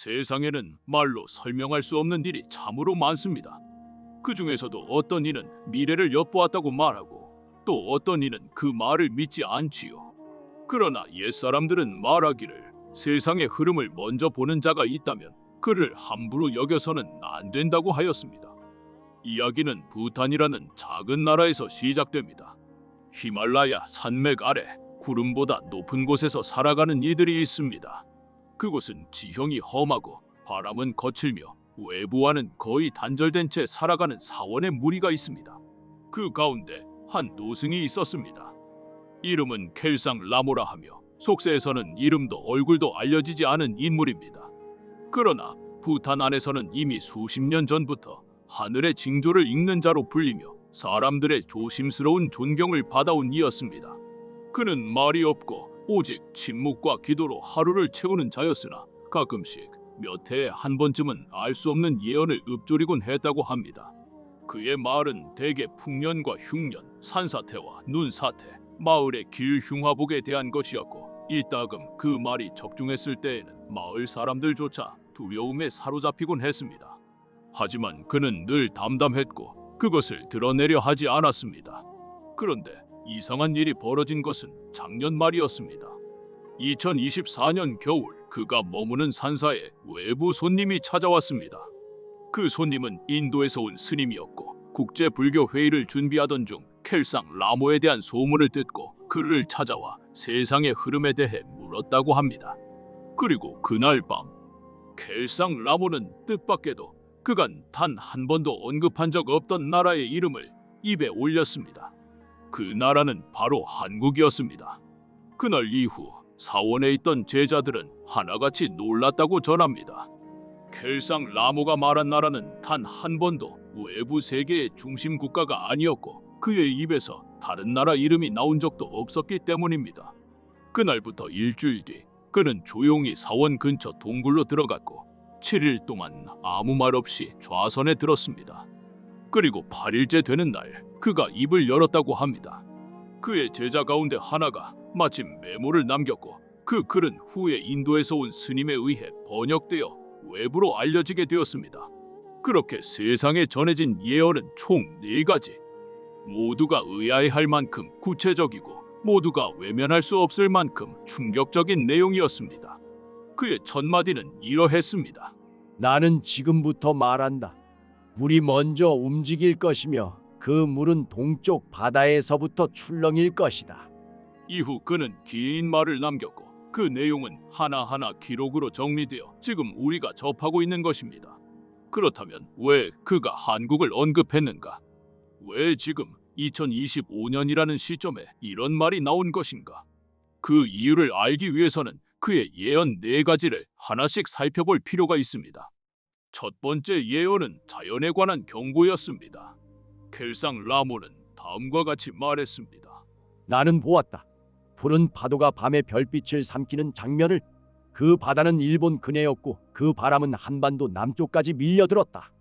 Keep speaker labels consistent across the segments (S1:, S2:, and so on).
S1: 세상에는 말로 설명할 수 없는 일이 참으로 많습니다. 그 중에서도 어떤 이는 미래를 엿보았다고 말하고 또 어떤 이는 그 말을 믿지 않지요. 그러나 옛사람들은 말하기를 세상의 흐름을 먼저 보는 자가 있다면 그를 함부로 여겨서는 안 된다고 하였습니다. 이야기는 부탄이라는 작은 나라에서 시작됩니다. 히말라야 산맥 아래 구름보다 높은 곳에서 살아가는 이들이 있습니다. 그곳은 지형이 험하고 바람은 거칠며 외부와는 거의 단절된 채 살아가는 사원의 무리가 있습니다. 그 가운데 한 노승이 있었습니다. 이름은 켈상 라모라 하며 속세에서는 이름도 얼굴도 알려지지 않은 인물입니다. 그러나 부탄 안에서는 이미 수십 년 전부터 하늘의 징조를 읽는 자로 불리며 사람들의 조심스러운 존경을 받아온 이였습니다. 그는 말이 없고 오직 침묵과 기도로 하루를 채우는 자였으나 가끔씩 몇 해에 한 번쯤은 알 수 없는 예언을 읊조리곤 했다고 합니다. 그의 말은 대개 풍년과 흉년, 산사태와 눈사태, 마을의 길 흉화복에 대한 것이었고 이따금 그 말이 적중했을 때에는 마을 사람들조차 두려움에 사로잡히곤 했습니다. 하지만 그는 늘 담담했고 그것을 드러내려 하지 않았습니다. 그런데 이상한 일이 벌어진 것은 작년 말이었습니다. 2024년 겨울 그가 머무는 산사에 외부 손님이 찾아왔습니다. 그 손님은 인도에서 온 스님이었고 국제 불교 회의를 준비하던 중 켈상 라모에 대한 소문을 듣고 그를 찾아와 세상의 흐름에 대해 물었다고 합니다. 그리고 그날 밤 켈상 라모는 뜻밖에도 그간 단 한 번도 언급한 적 없던 나라의 이름을 입에 올렸습니다. 그 나라는 바로 한국이었습니다. 그날 이후 사원에 있던 제자들은 하나같이 놀랐다고 전합니다. 켈상 라모가 말한 나라는 단 한 번도 외부 세계의 중심 국가가 아니었고 그의 입에서 다른 나라 이름이 나온 적도 없었기 때문입니다. 그날부터 일주일 뒤 그는 조용히 사원 근처 동굴로 들어갔고 7일 동안 아무 말 없이 좌선에 들었습니다. 그리고 8일째 되는 날 그가 입을 열었다고 합니다. 그의 제자 가운데 하나가 마침 메모를 남겼고 그 글은 후에 인도에서 온 스님에 의해 번역되어 외부로 알려지게 되었습니다. 그렇게 세상에 전해진 예언은 총 4가지. 모두가 의아해할 만큼 구체적이고 모두가 외면할 수 없을 만큼 충격적인 내용이었습니다. 그의 첫 마디는 이러했습니다.
S2: 나는 지금부터 말한다. 물이 먼저 움직일 것이며 그 물은 동쪽 바다에서부터 출렁일 것이다.
S1: 이후 그는 긴 말을 남겼고 그 내용은 하나하나 기록으로 정리되어 지금 우리가 접하고 있는 것입니다. 그렇다면 왜 그가 한국을 언급했는가? 왜 지금 2025년이라는 시점에 이런 말이 나온 것인가? 그 이유를 알기 위해서는 그의 예언 4가지를 하나씩 살펴볼 필요가 있습니다. 첫 번째 예언은 자연에 관한 경고였습니다. 켈상 라모는 다음과 같이 말했습니다.
S2: 나는 보았다. 푸른 파도가 밤의 별빛을 삼키는 장면을. 그 바다는 일본 근해였고 그 바람은 한반도 남쪽까지 밀려들었다.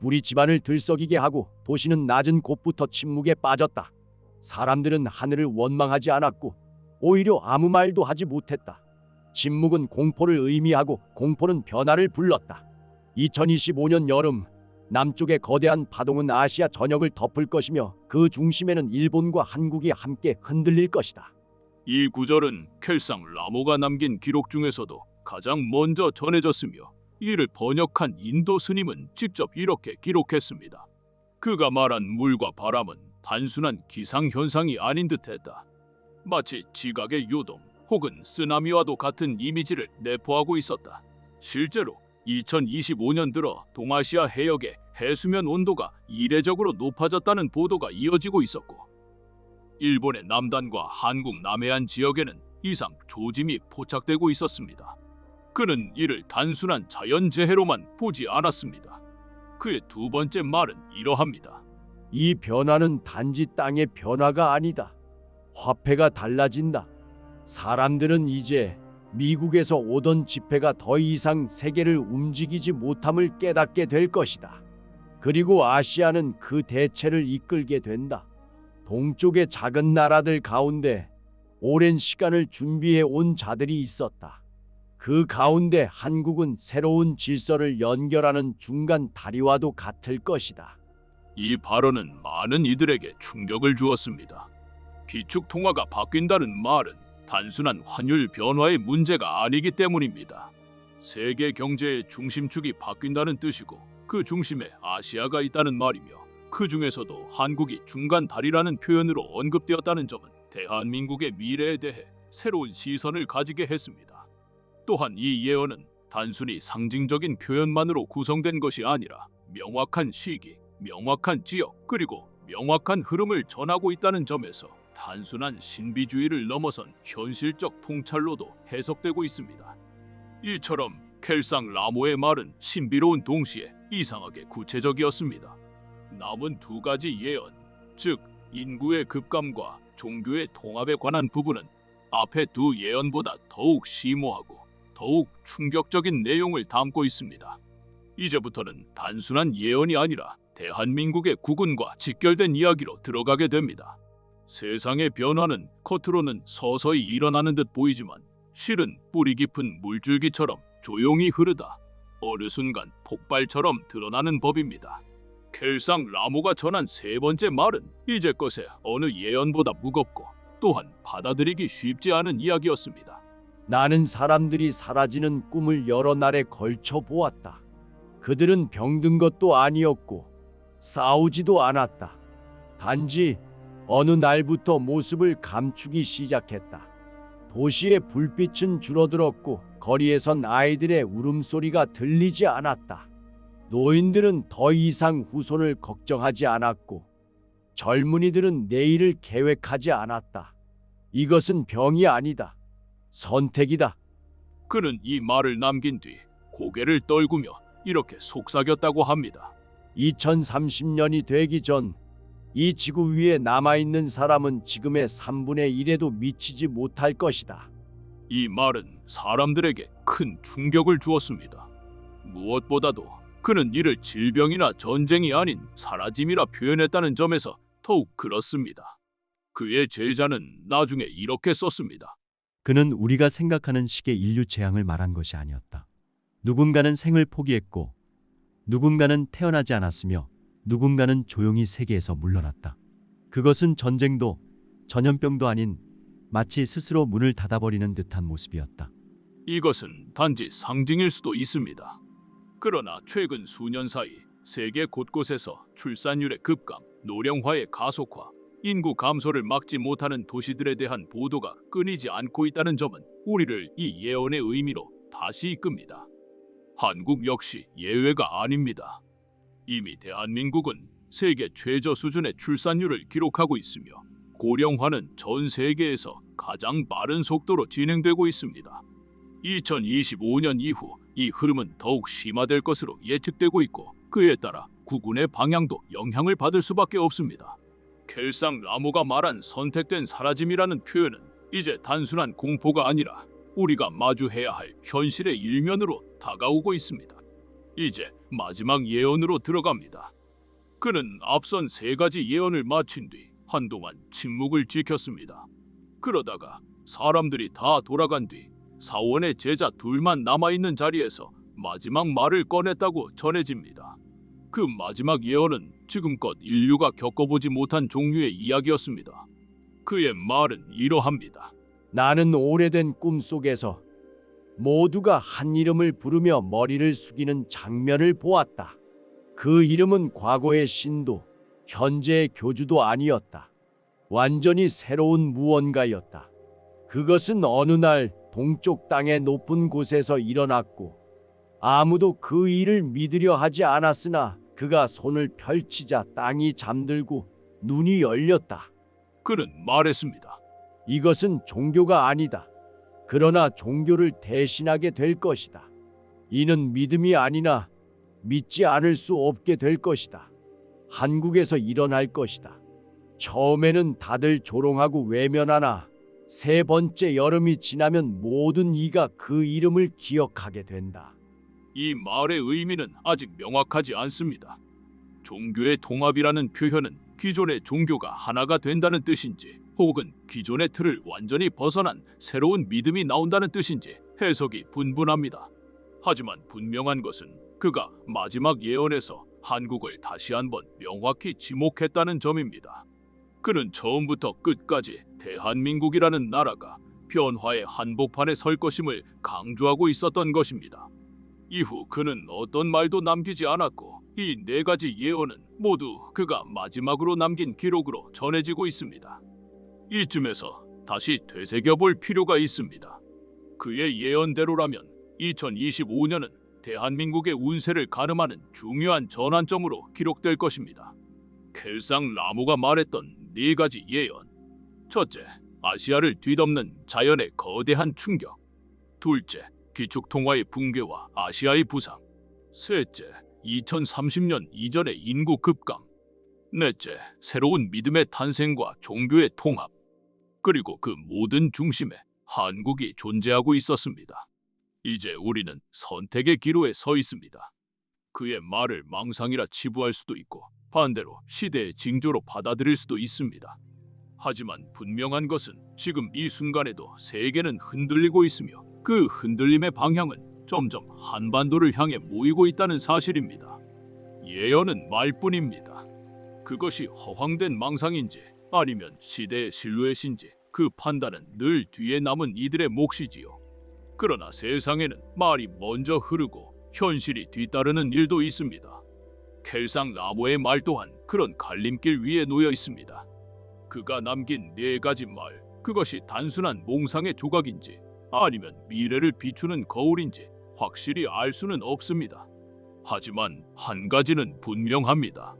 S2: 물이 집안을 들썩이게 하고 도시는 낮은 곳부터 침묵에 빠졌다. 사람들은 하늘을 원망하지 않았고 오히려 아무 말도 하지 못했다. 침묵은 공포를 의미하고 공포는 변화를 불렀다. 2025년 여름 남쪽의 거대한 파동은 아시아 전역을 덮을 것이며 그 중심에는 일본과 한국이 함께 흔들릴 것이다.
S1: 이 구절은 켈상 라모가 남긴 기록 중에서도 가장 먼저 전해졌으며 이를 번역한 인도 스님은 직접 이렇게 기록했습니다. 그가 말한 물과 바람은 단순한 기상현상이 아닌 듯했다. 마치 지각의 요동 혹은 쓰나미와도 같은 이미지를 내포하고 있었다. 실제로 2025년 들어 동아시아 해역의 해수면 온도가 이례적으로 높아졌다는 보도가 이어지고 있었고 일본의 남단과 한국 남해안 지역에는 이상 조짐이 포착되고 있었습니다. 그는 이를 단순한 자연재해로만 보지 않았습니다. 그의 두 번째 말은 이러합니다.
S2: 이 변화는 단지 땅의 변화가 아니다. 화폐가 달라진다. 사람들은 이제 미국에서 오던 지폐가 더 이상 세계를 움직이지 못함을 깨닫게 될 것이다. 그리고 아시아는 그 대체를 이끌게 된다. 동쪽의 작은 나라들 가운데 오랜 시간을 준비해 온 자들이 있었다. 그 가운데 한국은 새로운 질서를 연결하는 중간 다리와도 같을 것이다.
S1: 이 발언은 많은 이들에게 충격을 주었습니다. 기축 통화가 바뀐다는 말은 단순한 환율 변화의 문제가 아니기 때문입니다. 세계 경제의 중심축이 바뀐다는 뜻이고 그 중심에 아시아가 있다는 말이며 그 중에서도 한국이 중간 다리라는 표현으로 언급되었다는 점은 대한민국의 미래에 대해 새로운 시선을 가지게 했습니다. 또한 이 예언은 단순히 상징적인 표현만으로 구성된 것이 아니라 명확한 시기, 명확한 지역, 그리고 명확한 흐름을 전하고 있다는 점에서 단순한 신비주의를 넘어선 현실적 통찰로도 해석되고 있습니다. 이처럼 켈상 라모의 말은 신비로운 동시에 이상하게 구체적이었습니다. 남은 두 가지 예언, 즉 인구의 급감과 종교의 통합에 관한 부분은 앞의 두 예언보다 더욱 심오하고 더욱 충격적인 내용을 담고 있습니다. 이제부터는 단순한 예언이 아니라 대한민국의 국운과 직결된 이야기로 들어가게 됩니다. 세상의 변화는 겉으로는 서서히 일어나는 듯 보이지만 실은 뿌리 깊은 물줄기처럼 조용히 흐르다 어느 순간 폭발처럼 드러나는 법입니다. 켈상 라모가 전한 세 번째 말은 이제껏의 어느 예언보다 무겁고 또한 받아들이기 쉽지 않은 이야기였습니다.
S2: 나는 사람들이 사라지는 꿈을 여러 날에 걸쳐 보았다. 그들은 병든 것도 아니었고 싸우지도 않았다. 단지 어느 날부터 모습을 감추기 시작했다. 도시의 불빛은 줄어들었고 거리에선 아이들의 울음소리가 들리지 않았다. 노인들은 더 이상 후손을 걱정하지 않았고 젊은이들은 내일을 계획하지 않았다. 이것은 병이 아니다. 선택이다.
S1: 그는 이 말을 남긴 뒤 고개를 떨구며 이렇게 속삭였다고 합니다.
S2: 2030년이 되기 전 이 지구 위에 남아있는 사람은 지금의 3분의 1에도 미치지 못할 것이다.
S1: 이 말은 사람들에게 큰 충격을 주었습니다. 무엇보다도 그는 이를 질병이나 전쟁이 아닌 사라짐이라 표현했다는 점에서 더욱 그렇습니다. 그의 제자는 나중에 이렇게 썼습니다.
S3: 그는 우리가 생각하는 식의 인류 재앙을 말한 것이 아니었다. 누군가는 생을 포기했고 누군가는 태어나지 않았으며 누군가는 조용히 세계에서 물러났다. 그것은 전쟁도 전염병도 아닌 마치 스스로 문을 닫아버리는 듯한 모습이었다.
S1: 이것은 단지 상징일 수도 있습니다. 그러나 최근 수년 사이 세계 곳곳에서 출산율의 급감, 노령화의 가속화, 인구 감소를 막지 못하는 도시들에 대한 보도가 끊이지 않고 있다는 점은 우리를 이 예언의 의미로 다시 이끕니다. 한국 역시 예외가 아닙니다. 이미 대한민국은 세계 최저 수준의 출산율을 기록하고 있으며 고령화는 전 세계에서 가장 빠른 속도로 진행되고 있습니다. 2025년 이후 이 흐름은 더욱 심화될 것으로 예측되고 있고 그에 따라 국운의 방향도 영향을 받을 수밖에 없습니다. 켈상 라모가 말한 선택된 사라짐이라는 표현은 이제 단순한 공포가 아니라 우리가 마주해야 할 현실의 일면으로 다가오고 있습니다. 이제 마지막 예언으로 들어갑니다. 그는 앞선 세 가지 예언을 마친 뒤 한동안 침묵을 지켰습니다. 그러다가 사람들이 다 돌아간 뒤 사원의 제자 둘만 남아있는 자리에서 마지막 말을 꺼냈다고 전해집니다. 그 마지막 예언은 지금껏 인류가 겪어보지 못한 종류의 이야기였습니다. 그의 말은 이러합니다.
S2: 나는 오래된 꿈 속에서 모두가 한 이름을 부르며 머리를 숙이는 장면을 보았다. 그 이름은 과거의 신도, 현재의 교주도 아니었다. 완전히 새로운 무언가였다. 그것은 어느 날 동쪽 땅의 높은 곳에서 일어났고 아무도 그 일을 믿으려 하지 않았으나 그가 손을 펼치자 땅이 잠들고 눈이 열렸다.
S1: 그는 말했습니다.
S2: 이것은 종교가 아니다. 그러나 종교를 대신하게 될 것이다. 이는 믿음이 아니나 믿지 않을 수 없게 될 것이다. 한국에서 일어날 것이다. 처음에는 다들 조롱하고 외면하나 세 번째 여름이 지나면 모든 이가 그 이름을 기억하게 된다.
S1: 이 말의 의미는 아직 명확하지 않습니다. 종교의 통합이라는 표현은 기존의 종교가 하나가 된다는 뜻인지 혹은 기존의 틀을 완전히 벗어난 새로운 믿음이 나온다는 뜻인지 해석이 분분합니다. 하지만 분명한 것은 그가 마지막 예언에서 한국을 다시 한번 명확히 지목했다는 점입니다. 그는 처음부터 끝까지 대한민국이라는 나라가 변화의 한복판에 설 것임을 강조하고 있었던 것입니다. 이후 그는 어떤 말도 남기지 않았고 이 네 가지 예언은 모두 그가 마지막으로 남긴 기록으로 전해지고 있습니다. 이쯤에서 다시 되새겨볼 필요가 있습니다. 그의 예언대로라면 2025년은 대한민국의 운세를 가름하는 중요한 전환점으로 기록될 것입니다. 켈상 라모가 말했던 네 가지 예언. 첫째, 아시아를 뒤덮는 자연의 거대한 충격. 둘째, 기축통화의 붕괴와 아시아의 부상. 셋째, 2030년 이전의 인구 급감. 넷째, 새로운 믿음의 탄생과 종교의 통합. 그리고 그 모든 중심에 한국이 존재하고 있었습니다. 이제 우리는 선택의 기로에 서 있습니다. 그의 말을 망상이라 치부할 수도 있고 반대로 시대의 징조로 받아들일 수도 있습니다. 하지만 분명한 것은 지금 이 순간에도 세계는 흔들리고 있으며 그 흔들림의 방향은 점점 한반도를 향해 모이고 있다는 사실입니다. 예언은 말뿐입니다. 그것이 허황된 망상인지 아니면 시대의 실루엣인지 그 판단은 늘 뒤에 남은 이들의 몫이지요. 그러나 세상에는 말이 먼저 흐르고 현실이 뒤따르는 일도 있습니다. 켈상 라모의 말 또한 그런 갈림길 위에 놓여 있습니다. 그가 남긴 네 가지 말, 그것이 단순한 몽상의 조각인지 아니면 미래를 비추는 거울인지 확실히 알 수는 없습니다. 하지만 한 가지는 분명합니다.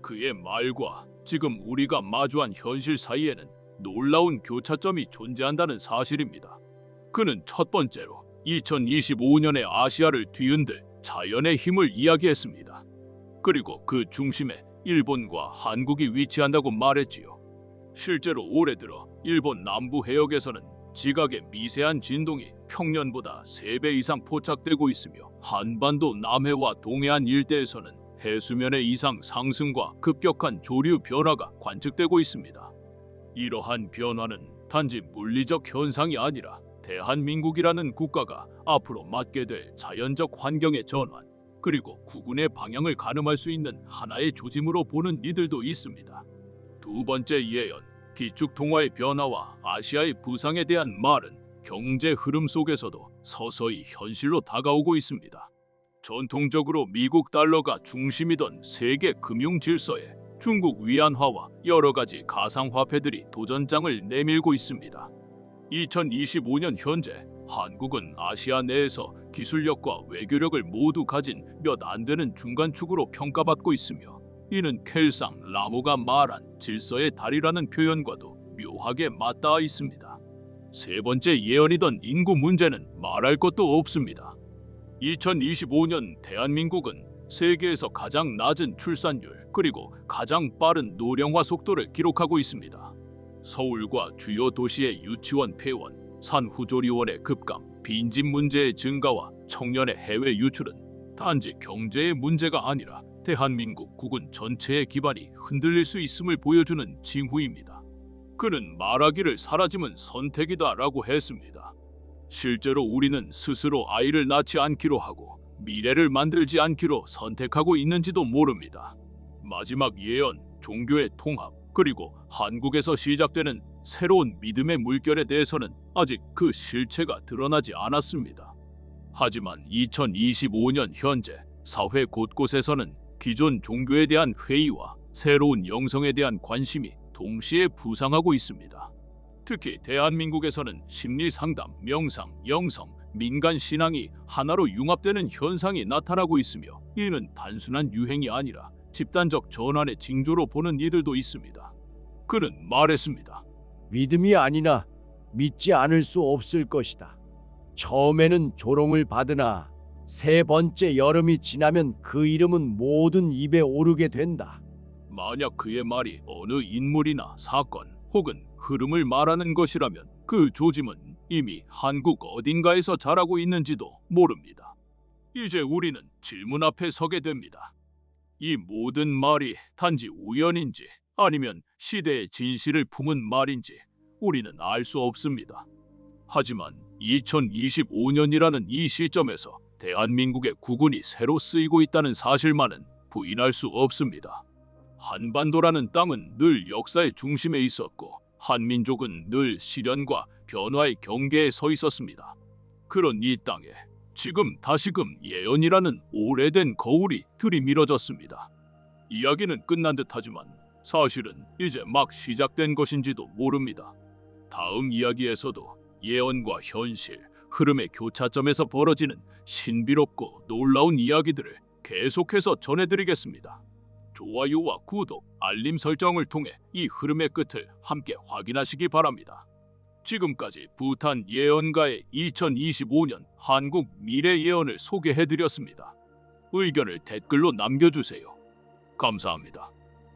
S1: 그의 말과 지금 우리가 마주한 현실 사이에는 놀라운 교차점이 존재한다는 사실입니다. 그는 첫 번째로 2025년의 아시아를 뒤흔들 자연의 힘을 이야기했습니다. 그리고 그 중심에 일본과 한국이 위치한다고 말했지요. 실제로 올해 들어 일본 남부 해역에서는 지각의 미세한 진동이 평년보다 3배 이상 포착되고 있으며 한반도 남해와 동해안 일대에서는 해수면의 이상 상승과 급격한 조류 변화가 관측되고 있습니다. 이러한 변화는 단지 물리적 현상이 아니라 대한민국이라는 국가가 앞으로 맞게 될 자연적 환경의 전환, 그리고 국운의 방향을 가늠할 수 있는 하나의 조짐으로 보는 이들도 있습니다. 두 번째 예언, 기축통화의 변화와 아시아의 부상에 대한 말은 경제 흐름 속에서도 서서히 현실로 다가오고 있습니다. 전통적으로 미국 달러가 중심이던 세계 금융 질서에 중국 위안화와 여러 가지 가상화폐들이 도전장을 내밀고 있습니다. 2025년 현재 한국은 아시아 내에서 기술력과 외교력을 모두 가진 몇 안 되는 중간축으로 평가받고 있으며 이는 켈상 라모가 말한 질서의 달이라는 표현과도 묘하게 맞닿아 있습니다. 세 번째 예언이던 인구 문제는 말할 것도 없습니다. 2025년 대한민국은 세계에서 가장 낮은 출산율 그리고 가장 빠른 노령화 속도를 기록하고 있습니다. 서울과 주요 도시의 유치원 폐원, 산후조리원의 급감, 빈집 문제의 증가와 청년의 해외 유출은 단지 경제의 문제가 아니라 대한민국 국군 전체의 기반이 흔들릴 수 있음을 보여주는 징후입니다. 그는 말하기를 사라짐은 선택이다라고 했습니다. 실제로 우리는 스스로 아이를 낳지 않기로 하고 미래를 만들지 않기로 선택하고 있는지도 모릅니다. 마지막 예언, 종교의 통합, 그리고 한국에서 시작되는 새로운 믿음의 물결에 대해서는 아직 그 실체가 드러나지 않았습니다. 하지만 2025년 현재 사회 곳곳에서는 기존 종교에 대한 회의와 새로운 영성에 대한 관심이 동시에 부상하고 있습니다. 특히 대한민국에서는 심리상담, 명상, 영성, 민간 신앙이 하나로 융합되는 현상이 나타나고 있으며 이는 단순한 유행이 아니라 집단적 전환의 징조로 보는 이들도 있습니다. 그는 말했습니다.
S2: 믿음이 아니나 믿지 않을 수 없을 것이다. 처음에는 조롱을 받으나 세 번째 여름이 지나면 그 이름은 모든 입에 오르게 된다.
S1: 만약 그의 말이 어느 인물이나 사건 혹은 흐름을 말하는 것이라면 그 조짐은 이미 한국 어딘가에서 자라고 있는지도 모릅니다. 이제 우리는 질문 앞에 서게 됩니다. 이 모든 말이 단지 우연인지 아니면 시대의 진실을 품은 말인지 우리는 알 수 없습니다. 하지만 2025년이라는 이 시점에서 대한민국의 국군이 새로 쓰이고 있다는 사실만은 부인할 수 없습니다. 한반도라는 땅은 늘 역사의 중심에 있었고 한민족은 늘 시련과 변화의 경계에 서 있었습니다. 그런 이 땅에 지금 다시금 예언이라는 오래된 거울이 들이밀어졌습니다. 이야기는 끝난 듯하지만 사실은 이제 막 시작된 것인지도 모릅니다. 다음 이야기에서도 예언과 현실, 흐름의 교차점에서 벌어지는 신비롭고 놀라운 이야기들을 계속해서 전해드리겠습니다. 좋아요와 구독, 알림 설정을 통해 이 흐름의 끝을 함께 확인하시기 바랍니다. 지금까지 부탄 예언가의 2025년 한국 미래 예언을 소개해드렸습니다. 의견을 댓글로 남겨주세요. 감사합니다.